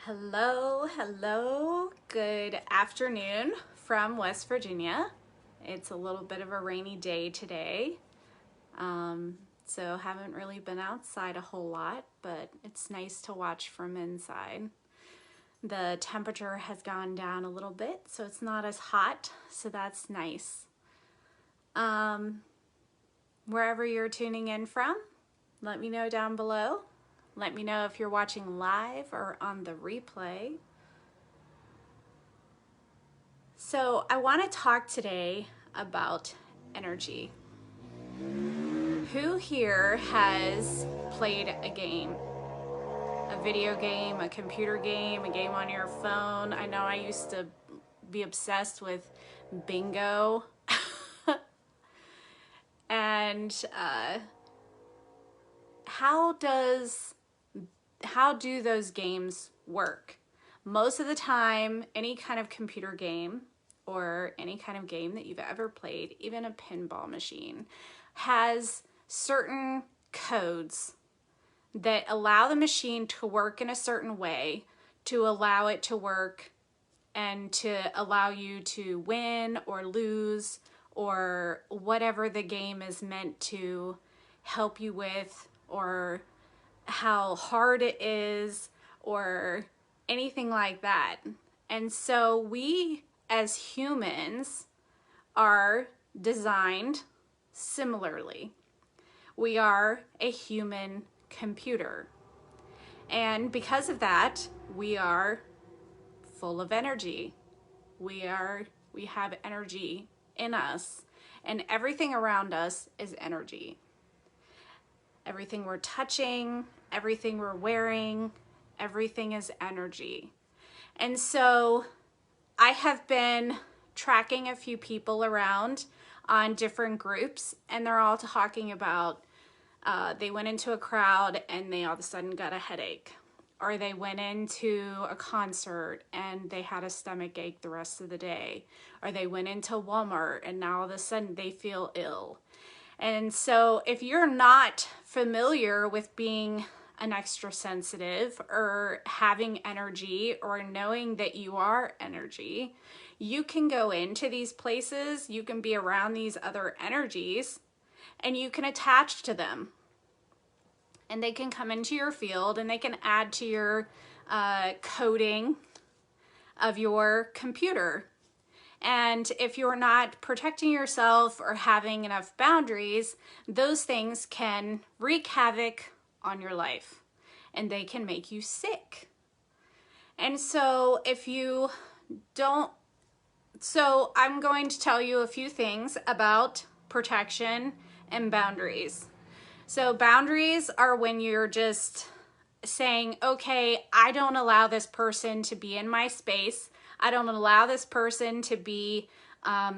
Hello, good afternoon from West Virginia. It's a little bit of a rainy day today, so haven't really been outside a whole lot, but it's nice to watch from inside. The temperature has gone down a little bit, so it's not as hot, so that's nice. Wherever you're tuning in from, let me know down below. Let me know if you're watching live or on the replay. So I want to talk today about energy. Who here has played a game? A video game, a computer game, a game on your phone? I know I used to be obsessed with bingo. And how do those games work? Most of the time, any kind of computer game or any kind of game that you've ever played, even a pinball machine, has certain codes that allow the machine to work in a certain way, to allow it to work and to allow you to win or lose or whatever the game is meant to help you with, or how hard it is, or anything like that. And so we as humans are designed similarly. We are a human computer. And because of that, we are full of energy. We have energy in us, and everything around us is energy. Everything we're touching, everything we're wearing, everything is energy. And so I have been tracking a few people around on different groups, and they're all talking about they went into a crowd and they all of a sudden got a headache, or they went into a concert and they had a stomach ache the rest of the day, or they went into Walmart and now all of a sudden they feel ill. And so if you're not familiar with being an extra sensitive or having energy or knowing that you are energy, you can go into these places, you can be around these other energies, and you can attach to them. And they can come into your field and they can add to your coding of your computer. And if you're not protecting yourself or having enough boundaries, those things can wreak havoc on your life and they can make you sick. And so I'm going to tell you a few things about protection and boundaries. So boundaries are when you're just saying, okay, I don't allow this person to be in my space. I don't allow this person to be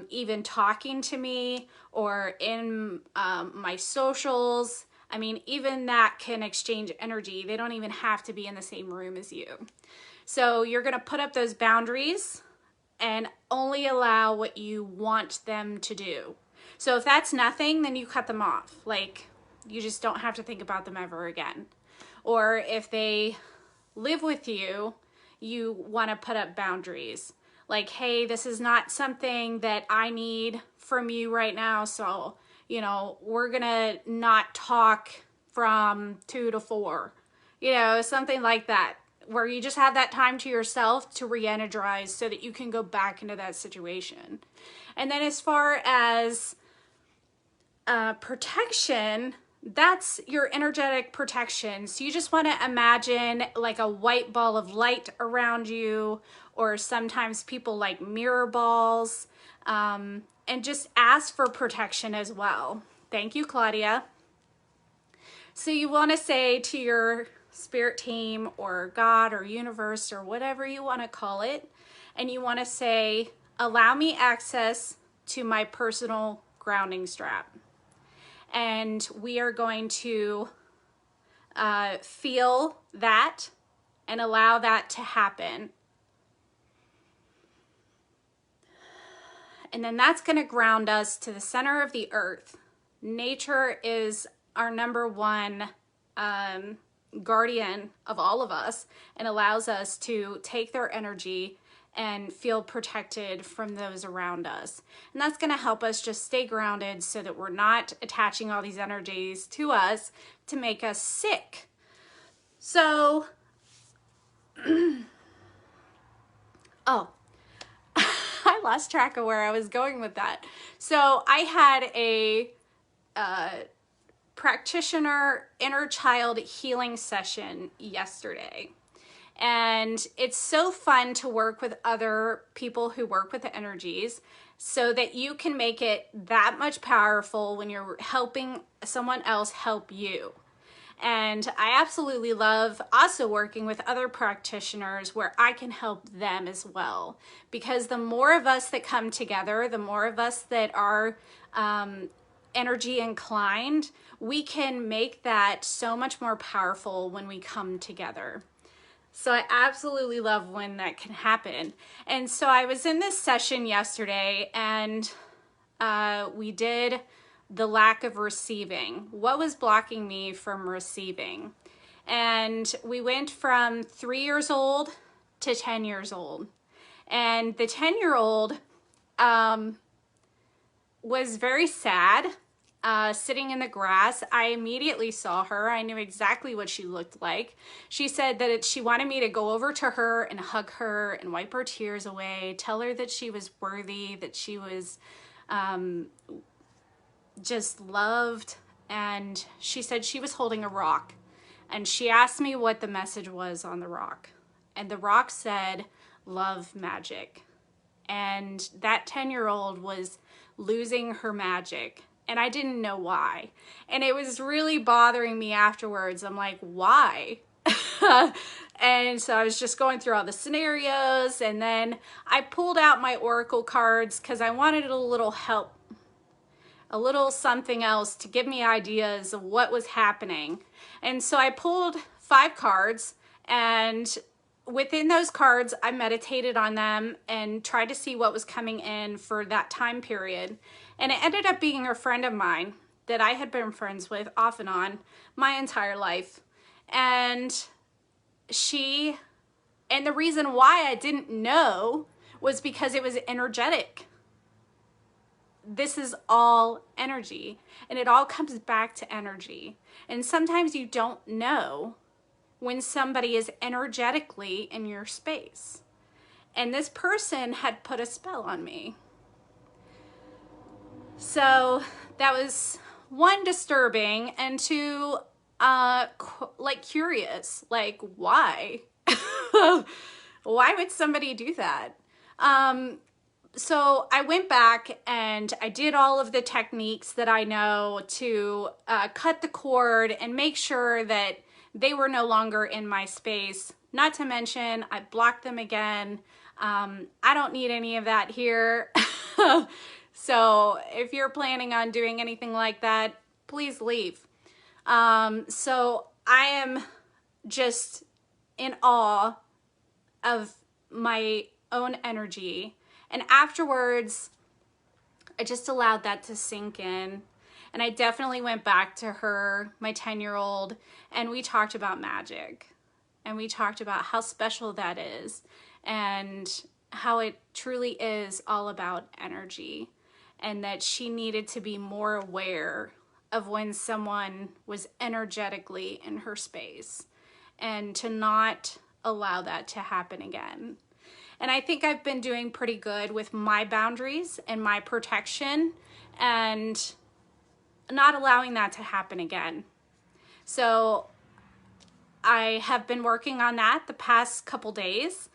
even talking to me or in my socials. I mean, even that can exchange energy. They don't even have to be in the same room as you. So you're going to put up those boundaries and only allow what you want them to do. So if that's nothing, then you cut them off. Like, you just don't have to think about them ever again. Or if they live with you, you want to put up boundaries. Like, hey, this is not something that I need from you right now. So, we're going to not talk from 2 to 4. Something like that, where you just have that time to yourself to re-energize so that you can go back into that situation. And then as far as protection, that's your energetic protection. So you just want to imagine like a white ball of light around you, or sometimes people like mirror balls, and just ask for protection as well. Thank you, Claudia. So you want to say to your spirit team or God or universe or whatever you want to call it, and you want to say, allow me access to my personal grounding strap. And we are going to feel that and allow that to happen. And then that's going to ground us to the center of the earth. Nature is our number one guardian of all of us and allows us to take their energy and feel protected from those around us. And that's going to help us just stay grounded so that we're not attaching all these energies to us to make us sick. So, oh, I lost track of where I was going with that. So I had a practitioner inner child healing session yesterday. And it's so fun to work with other people who work with the energies so that you can make it that much powerful when you're helping someone else help you. And I absolutely love also working with other practitioners where I can help them as well. Because the more of us that come together, the more of us that are energy inclined, we can make that so much more powerful when we come together. So I absolutely love when that can happen. And so I was in this session yesterday and we did the lack of receiving. What was blocking me from receiving? And we went from 3 years old to 10 years old. And the 10-year-old was very sad, sitting in the grass. I immediately saw her. I knew exactly what she looked like. She said that she wanted me to go over to her and hug her and wipe her tears away, tell her that she was worthy, that she was just loved. And she said she was holding a rock. And she asked me what the message was on the rock. And the rock said, "Love magic." And that 10-year-old was losing her magic. And I didn't know why. And it was really bothering me afterwards. I'm like, why? And so I was just going through all the scenarios. And then I pulled out my oracle cards because I wanted a little help, a little something else to give me ideas of what was happening. And so I pulled 5 cards, and within those cards, I meditated on them and tried to see what was coming in for that time period. And it ended up being a friend of mine that I had been friends with off and on my entire life. And the reason why I didn't know was because it was energetic. This is all energy, and it all comes back to energy. And sometimes you don't know when somebody is energetically in your space. And this person had put a spell on me. So that was 1, disturbing, and 2, like curious, like why? Why would somebody do that? So I went back and I did all of the techniques that I know to cut the cord and make sure that they were no longer in my space. Not to mention, I blocked them again. I don't need any of that here. So if you're planning on doing anything like that, please leave. So I am just in awe of my own energy. And afterwards, I just allowed that to sink in. And I definitely went back to her, my 10-year-old, and we talked about magic. And we talked about how special that is and how it truly is all about energy. And that she needed to be more aware of when someone was energetically in her space and to not allow that to happen again. And I think I've been doing pretty good with my boundaries and my protection and not allowing that to happen again. So I have been working on that the past couple days,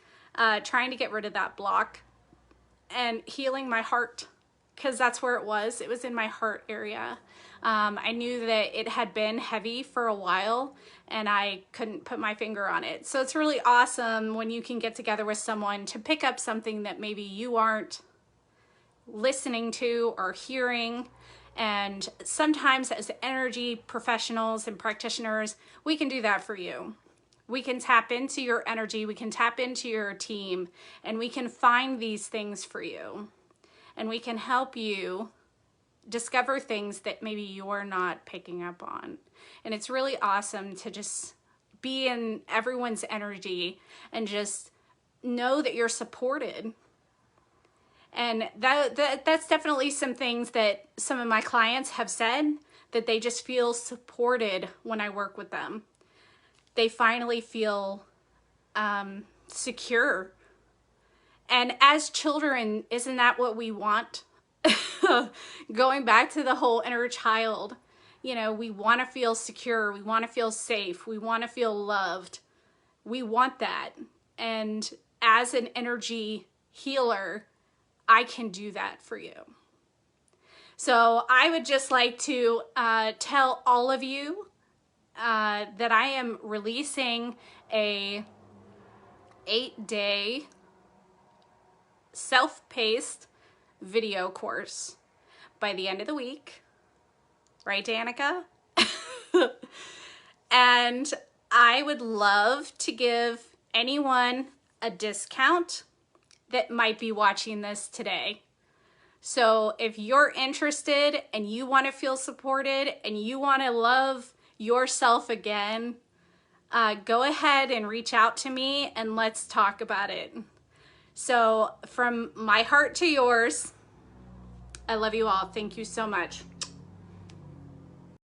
trying to get rid of that block and healing my heart, because that's where it was. It was in my heart area. I knew that it had been heavy for a while and I couldn't put my finger on it. So it's really awesome when you can get together with someone to pick up something that maybe you aren't listening to or hearing. And sometimes as energy professionals and practitioners, we can do that for you. We can tap into your energy, we can tap into your team, and we can find these things for you. And we can help you discover things that maybe you're not picking up on. And it's really awesome to just be in everyone's energy and just know that you're supported. And that's definitely some things that some of my clients have said, that they just feel supported when I work with them. They finally feel secure. And as children, isn't that what we want? Going back to the whole inner child, you know, we want to feel secure. We want to feel safe. We want to feel loved. We want that. And as an energy healer, I can do that for you. So I would just like to tell all of you that I am releasing a 8-day self-paced video course by the end of the week. Right, Danica? And I would love to give anyone a discount that might be watching this today. So if you're interested and you want to feel supported and you want to love yourself again, go ahead and reach out to me and let's talk about it. So from my heart to yours, I love you all. Thank you so much.